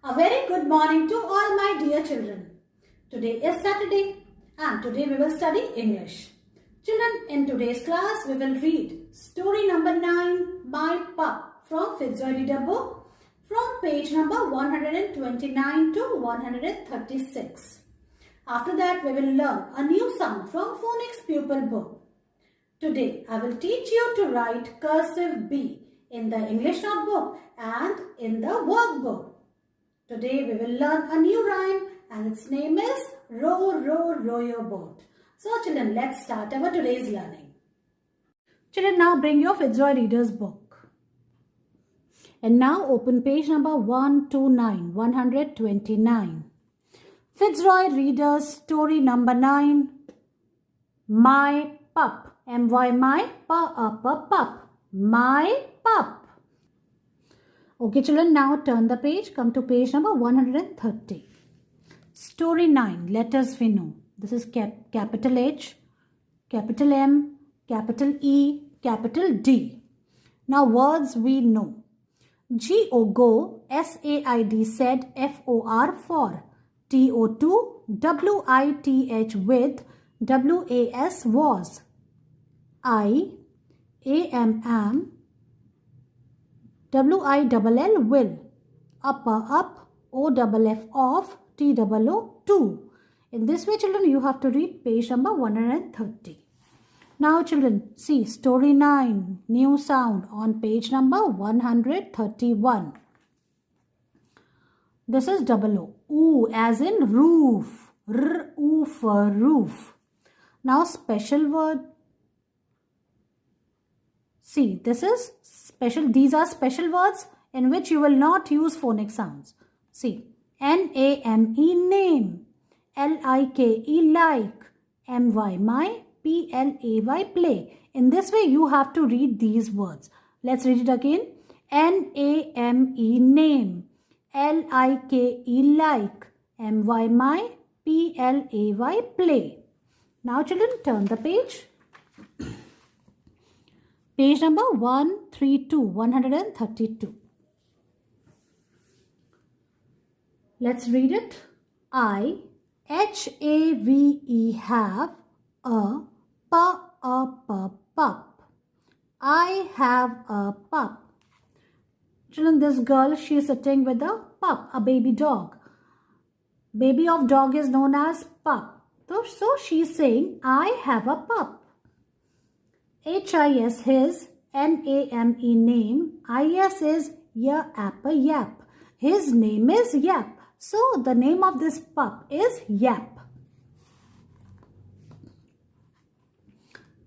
A very good morning to all my dear children. Today is Saturday and today we will study English. Children, in today's class we will read story number 9, My Pup from Fitzroy Reader book from page number 129 to 136. After that we will learn a new sound from Phonics Pupil book. Today I will teach you to write cursive B in the English notebook and in the workbook. Today we will learn a new rhyme and its name is Row, Row, Row Your Boat. So children, let's start our today's learning. Children, now bring your Fitzroy Reader's book. And now open page number 129. Fitzroy Reader's story number 9. My Pup. M-Y, my, pup. My Pup. Okay children, now turn the page, come to page number 130. Story 9, letters we know. This is capital H, capital M, capital E, capital D. Now words we know. G-O go, S-A-I-D said, F-O-R for. T-O-2, W-I-T-H with, W-A-S was. I-A-M-M, W-I-L-L will. Upper up, O-F-F off, T-O-O 2. In this way children you have to read page number 130. Now children see story 9, new sound on page number 131. This is double O. Oo as in roof. R-oo for roof. Now special word. See, this is special. These are special words in which you will not use phonic sounds. See, N-A-M-E name, L-I-K-E like, M-Y my, P-L-A-Y play. In this way you have to read these words. Let's read it again. N-A-M-E name, L-I-K-E like, M-Y my, P-L-A-Y play. Now children, turn the page. Page number 132. Let's read it. I, H-A-V-E have a pup. I have a pup. Children, this girl, she is sitting with a pup, a baby dog. Baby of dog is known as pup. So she is saying, I have a pup. H-I-S his, N-A-M-E name, I-S is yap. His name is Yap. So the name of this pup is Yap.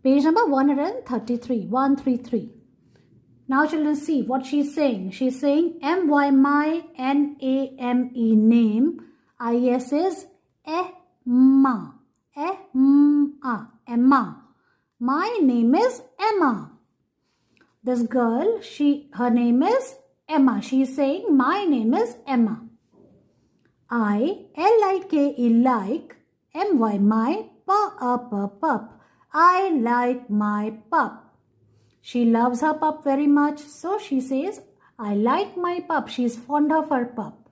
Page number 133. Now children see what she is saying. She is saying M-Y my, N-A-M-E name, I-S is Emma. Emma. My name is Emma. This girl, her name is Emma. She is saying, my name is Emma. I, L-I-K-E like, M-Y my, pup. I like my pup. She loves her pup very much. So she says, I like my pup. She is fond of her pup.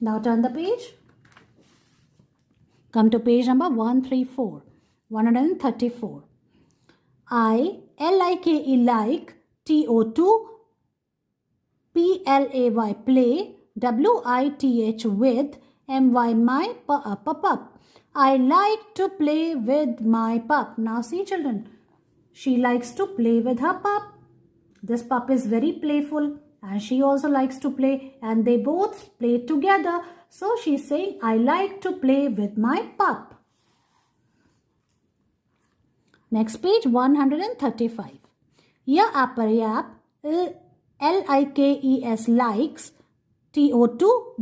Now turn the page. Come to page number 134. 134. I, L-I-K-E like, T-O-2, P-L-A-Y play, W-I-T-H with, M-Y my, pup. I like to play with my pup. Now see children, she likes to play with her pup. This pup is very playful and she also likes to play and they both play together. So she's saying, I like to play with my pup. Next page 135. Yap, L-I-K-E-S likes, T-O-2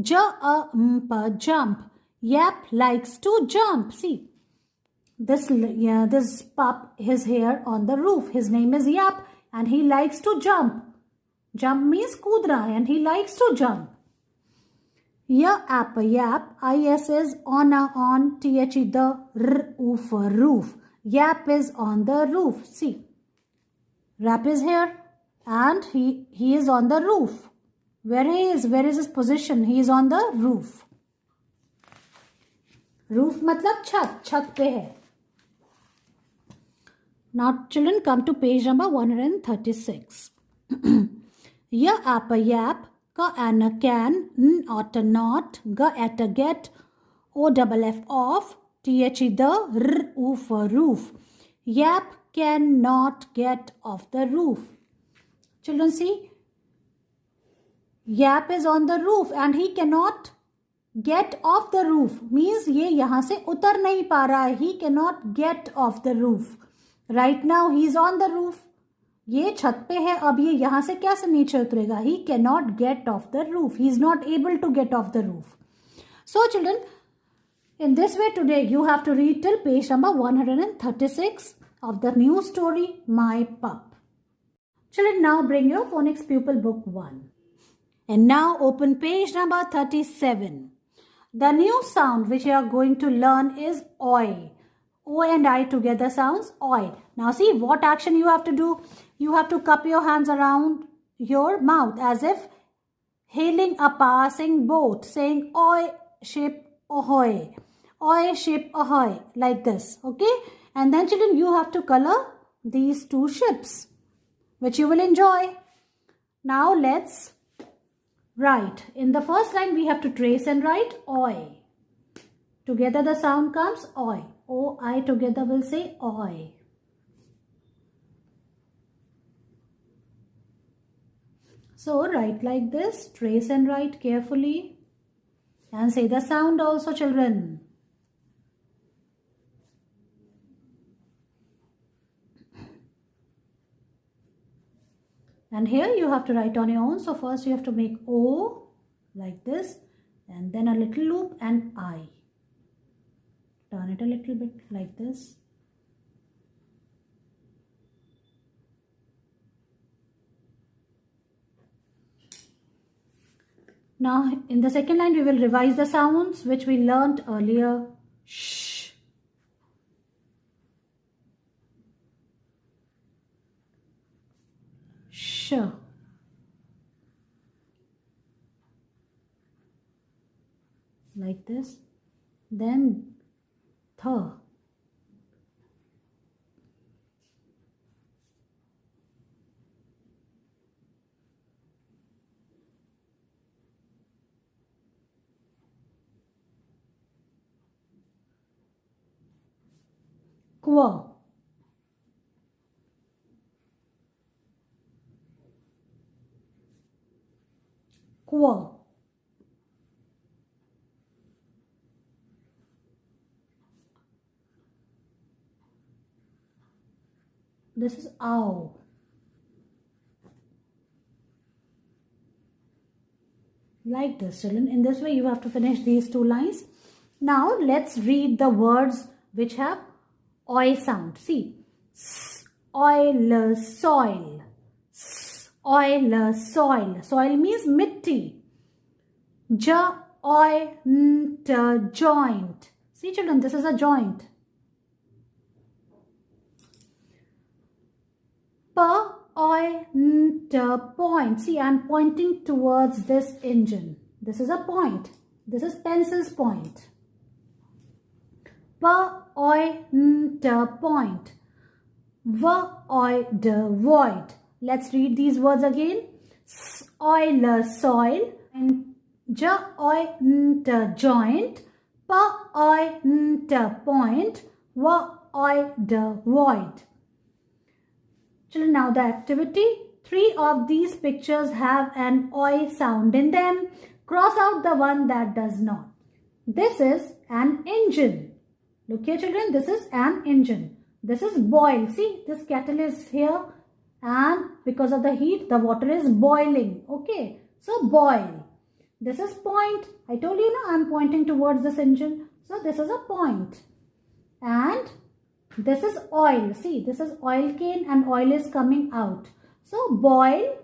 jump. Yap likes to jump. See, this pup is here on the roof. His name is Yap and he likes to jump. Jump means kudra and he likes to jump. Yap, I-S is on, T-H-E the R-U for roof. Yap is on the roof. See, Yap is here and he is on the roof. Where is his position? He is on the roof. Roof मतलब छत पे है. Now children, come to page number 136. Ya app a yap, ka an a can, n ot a not, ga at a get, o double f off, the the, r oo for roof. Yap cannot get off the roof. Children, see, Yap is on the roof and he cannot get off the roof. Means ये यहाँ से उतर नहीं पा रहा है. He cannot get off the roof. Right now he is on the roof. ये छत पे है. अब ये यहाँ से कैसे नीचे उतरेगा? He cannot get off the roof. He is not able to get off the roof. So children, in this way today you have to read till page number 136 of the new story My Pup. Children, now bring your phonics pupil book 1. And now open page number 37. The new sound which you are going to learn is oi. O and I together sounds oi. Now see what action you have to do. You have to cup your hands around your mouth as if hailing a passing boat, saying oi ship ahoy. Oi ship ahoy, like this. Okay? And then children, you have to color these two ships, which you will enjoy. Now let's write. In the first line we have to trace and write oi. Together the sound comes oi. O-I together will say oi. So write like this. Trace and write carefully. And say the sound also, children. And here you have to write on your own. So first you have to make O like this, and then a little loop and I. Turn it a little bit like this. Now in the second line we will revise the sounds which we learnt earlier. Sh. Sh. Like this. Then th. Qu. Qu. This is ow. Like this, children. In this way you have to finish these two lines. Now let's read the words which have oi sound. See, s, oil, soil. S, oil, soil. Soil means mitti. Ja, oi, nt, joint. See children, this is a joint. Pa, oi, nt, point. See, I am pointing towards this engine. This is a point. This is pencil's point. Pa, oi, nt, point. Va, oi, de, void. Let's read these words again. S, oil, soil. And ja, oi, nt, joint. Pa, oi, nt, point. Va, oi, de, void. Children, now the activity. 3 of these pictures have an oi sound in them. Cross out the one that does not. This is an engine. Look here children, this is an engine. This is boil. See, this kettle is here and because of the heat, the water is boiling. Okay, so boil. This is point. I told you now, I am pointing towards this engine. So this is a point. And this is oil. See, this is oil cane and oil is coming out. So boil,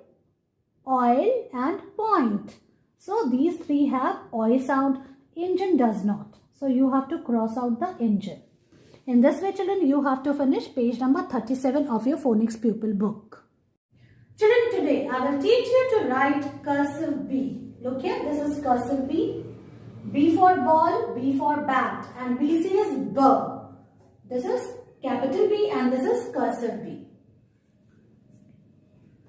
oil and point. So these 3 have oi sound. Engine does not. So you have to cross out the engine. In this way children, you have to finish page number 37 of your phonics pupil book. Children, today I will teach you to write cursive B. Look here, this is cursive B. B for ball, B for bat, and B says B. This is capital B and this is cursive B.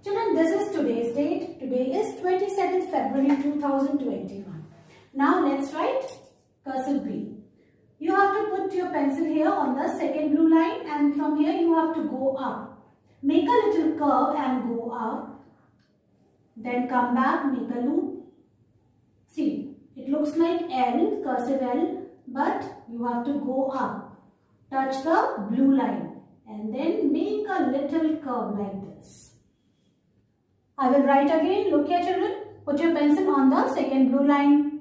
Children, this is today's date. Today is 27th February 2021. Now let's write cursive B. You have to put your pencil here on the second blue line, and from here you have to go up. Make a little curve and go up. Then come back, make a loop. See, it looks like L, cursive L, but you have to go up. Touch the blue line and then make a little curve like this. I will write again. Look here, children. Put your pencil on the second blue line.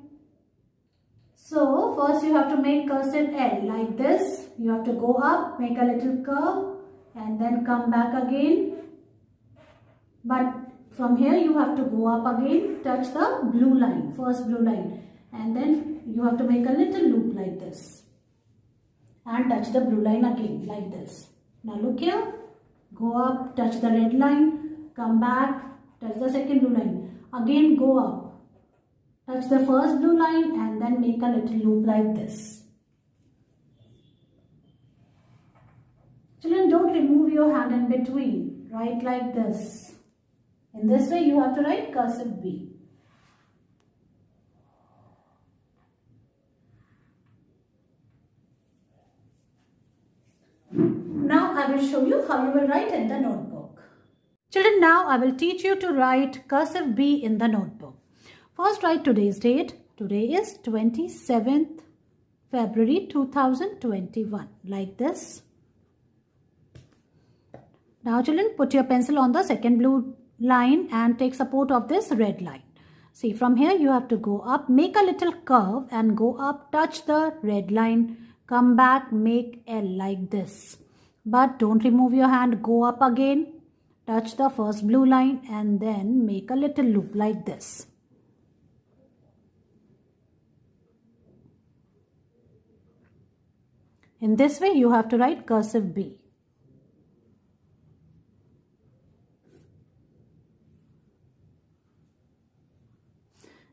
So, first you have to make cursive L like this. You have to go up, make a little curve and then come back again. But from here you have to go up again, touch the blue line, first blue line. And then you have to make a little loop like this. And touch the blue line again like this. Now look here. Go up, touch the red line, come back. Touch the second blue line. Again go up. Touch the first blue line and then make a little loop like this. Children, don't remove your hand in between. Write like this. In this way you have to write cursive B. Now I will show you how you will write in the notebook. Children, now I will teach you to write cursive B in the notebook. First, write today's date. Today is 27th February 2021. Like this. Now, children, put your pencil on the second blue line and take support of this red line. See, from here you have to go up, make a little curve and go up, touch the red line, come back, make L like this. But don't remove your hand, go up again. Touch the first blue line and then make a little loop like this. In this way you have to write cursive B.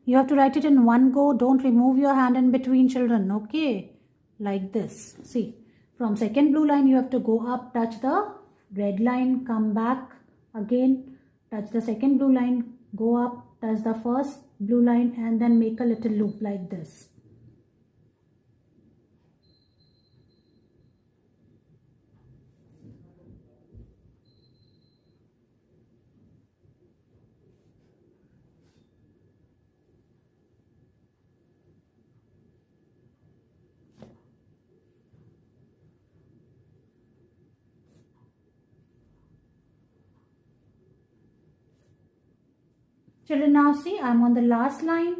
You have to write it in one go. Don't remove your hand in between, children. Okay, like this. See, from second blue line you have to go up, touch the red line, come back. Again, touch the second blue line, go up, touch the first blue line and then make a little loop like this. Children, now see, I am on the last line.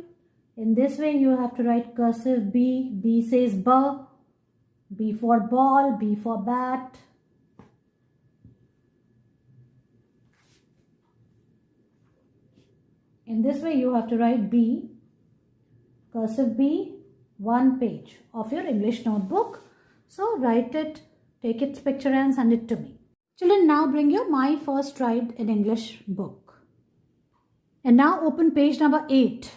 In this way, you have to write cursive B. B says B. B for ball, B for bat. In this way, you have to write B, cursive B, one page of your English notebook. So, write it, take its picture and send it to me. Children, now bring your My First Ride in English book. And now open page number 8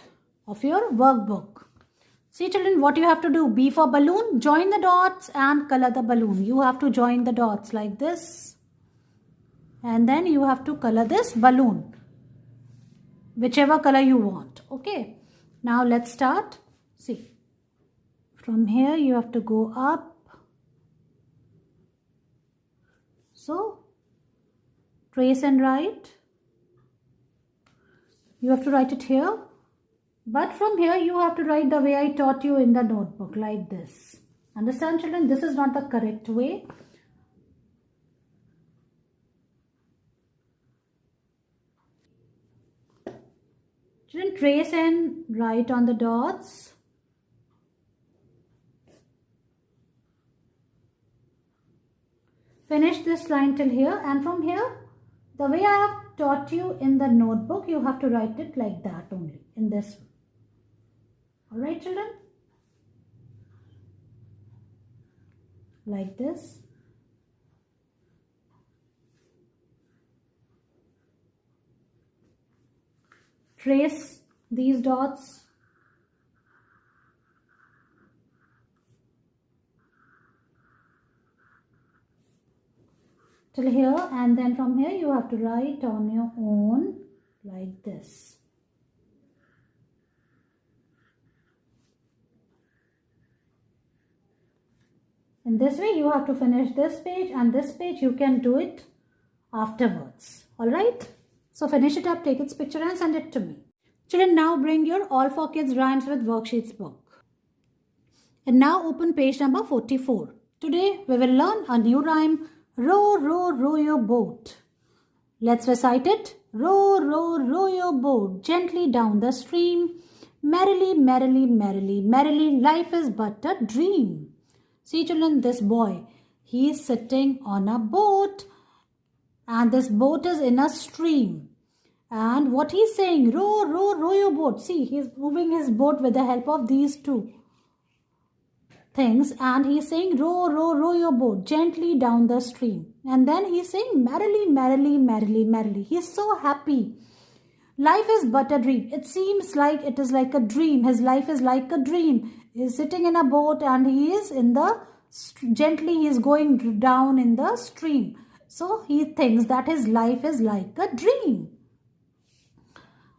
of your workbook. See, children, what you have to do. B for balloon, join the dots and color the balloon. You have to join the dots like this. And then you have to color this balloon. Whichever color you want. Okay. Now let's start. See. From here you have to go up. So, trace and write. You have to write it here. But from here you have to write the way I taught you in the notebook, like this. Understand, children? This is not the correct way. Children, trace and write on the dots. Finish this line till here, and from here, the way I have taught you in the notebook, you have to write it like that only, in this way. Alright, children? Like this. trace these dots. Till here, and then from here you have to write on your own like this. In this way you have to finish this page, and this page you can do it afterwards. Alright? So finish it up, take its picture and send it to me. Children, now bring your All for Kids Rhymes with Worksheets book. And now open page number 44. Today we will learn a new rhyme. Row, row, row your boat. Let's recite it. Row, row, row your boat gently down the stream. Merrily, merrily, merrily, merrily, life is but a dream. See children, this boy, he is sitting on a boat, and this boat is in a stream. And what he's saying, row, row, row your boat. See, he's moving his boat with the help of these two things, and he's saying row, row, row your boat gently down the stream. And then he's saying merrily, merrily, merrily, merrily. He's so happy. Life is but a dream. It seems like it is like a dream. His life is like a dream. He's sitting in a boat and he is in the gently he is going down in the stream. So he thinks that his life is like a dream.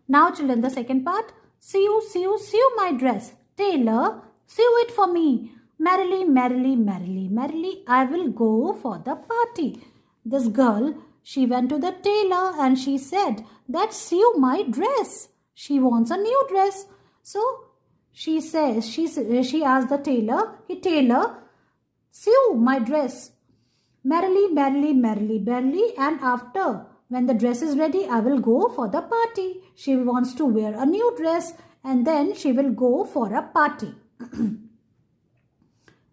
Now children, the second part. Sew, sew, sew my dress. Tailor, sew it for me. Merrily, merrily, merrily, merrily, I will go for the party. This girl, she went to the tailor and she said that sew my dress. She wants a new dress. So she says, she asked the tailor, tailor, sew my dress. Merrily, merrily, merrily, merrily, and after, when the dress is ready, I will go for the party. She wants to wear a new dress and then she will go for a party.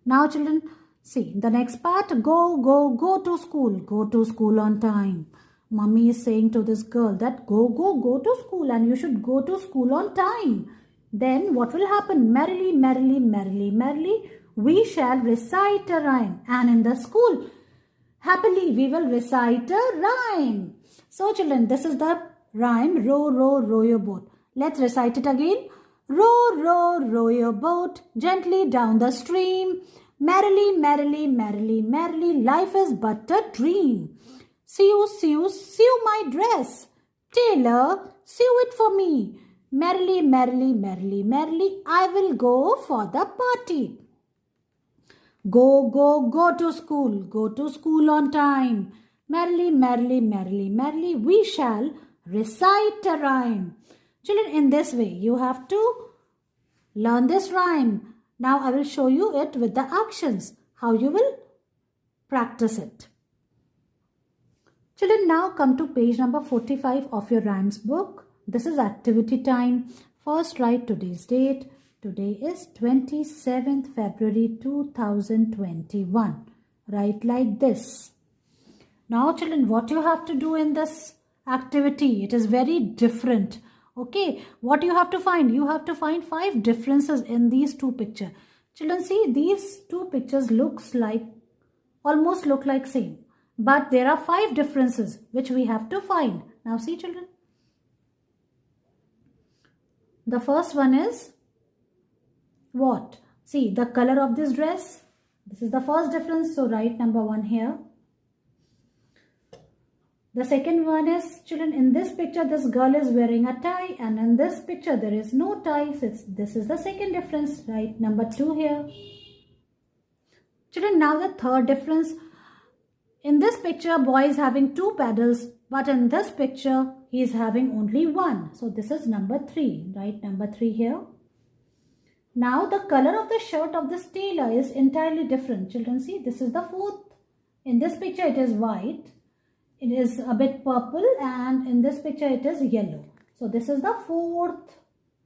Now children, see the next part. Go, go, go to school. Go to school on time. Mummy is saying to this girl that go, go, go to school, and you should go to school on time. Then what will happen? Merrily, merrily, merrily, merrily, we shall recite a rhyme. And in the school, happily we will recite a rhyme. So children, this is the rhyme. Row, row, row your boat. Let's recite it again. Row, row, row your boat gently down the stream. Merrily, merrily, merrily, merrily, life is but a dream. Sew, sew, sew my dress. Tailor, sew it for me. Merrily, merrily, merrily, merrily, I will go for the party. Go, go, go to school. Go to school on time. Merrily, merrily, merrily, merrily, we shall recite a rhyme. Children, in this way, you have to learn this rhyme. Now, I will show you it with the actions, how you will practice it. Children, now come to page number 45 of your rhymes book. This is activity time. First, write today's date. Today is 27th February 2021. Write like this. Now, children, what you have to do in this activity, it is very different. Okay, what you have to find? You have to find 5 differences in these two pictures. Children, see, these two pictures almost look like same. But there are 5 differences which we have to find. Now see children. The first one is what? See the color of this dress. This is the first difference. So write number 1 here. The second one is, children, in this picture this girl is wearing a tie, and in this picture there is no tie. So this is the second difference. Write number 2 here. Children, now the third difference. In this picture boy is having 2 paddles, but in this picture he is having only 1. So this is number 3. Write number 3 here. Now the color of the shirt of this tailor is entirely different. Children, see, this is the fourth. In this picture it is white. It is a bit purple, and in this picture it is yellow. So this is the fourth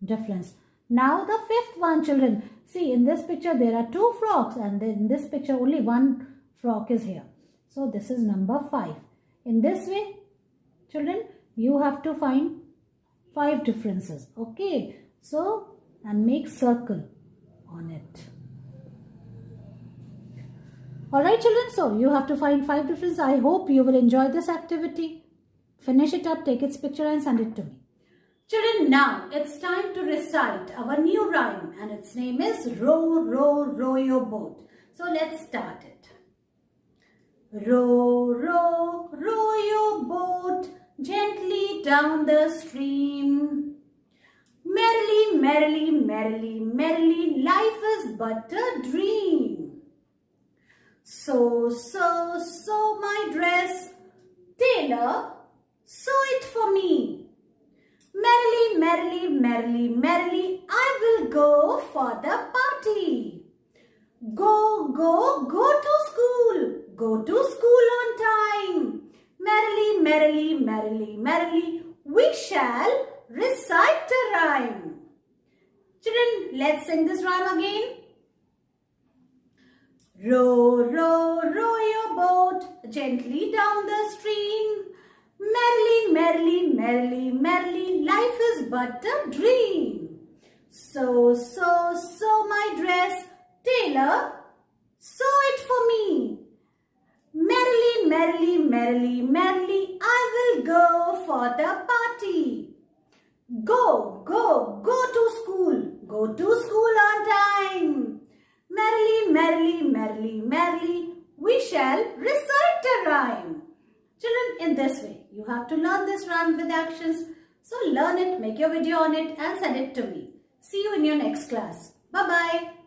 difference. Now the fifth one, children. See, in this picture there are 2 frogs, and in this picture only 1 frog is here. So this is number 5. In this way, children, you have to find 5 differences. Okay. So, and make circle on it. Alright children, so you have to find 5 differences. I hope you will enjoy this activity. Finish it up, take its picture and send it to me. Children, now it's time to recite our new rhyme and its name is Row, Row, Row Your Boat. So let's start it. Row, row, row your boat gently down the stream. Merrily, merrily, merrily, merrily, life is but a dream. Sew, sew, sew my dress, tailor, sew it for me. Merrily, merrily, merrily, merrily, I will go for the party. Go, go, go to school. Go to school on time. Merrily, merrily, merrily, merrily, we shall recite a rhyme. Children, let's sing this rhyme again. Row, row, row your boat gently down the stream. Merrily, merrily, merrily, merrily, life is but a dream. Sew, sew, sew my dress, tailor, sew it for me. Merrily, merrily, merrily, merrily, I will go for the party. Go, go, go to school. Go to school on time. Merrily, merrily, merrily, merrily, we shall recite a rhyme. Children, in this way, you have to learn this rhyme with actions. So learn it, make your video on it and send it to me. See you in your next class. Bye-bye.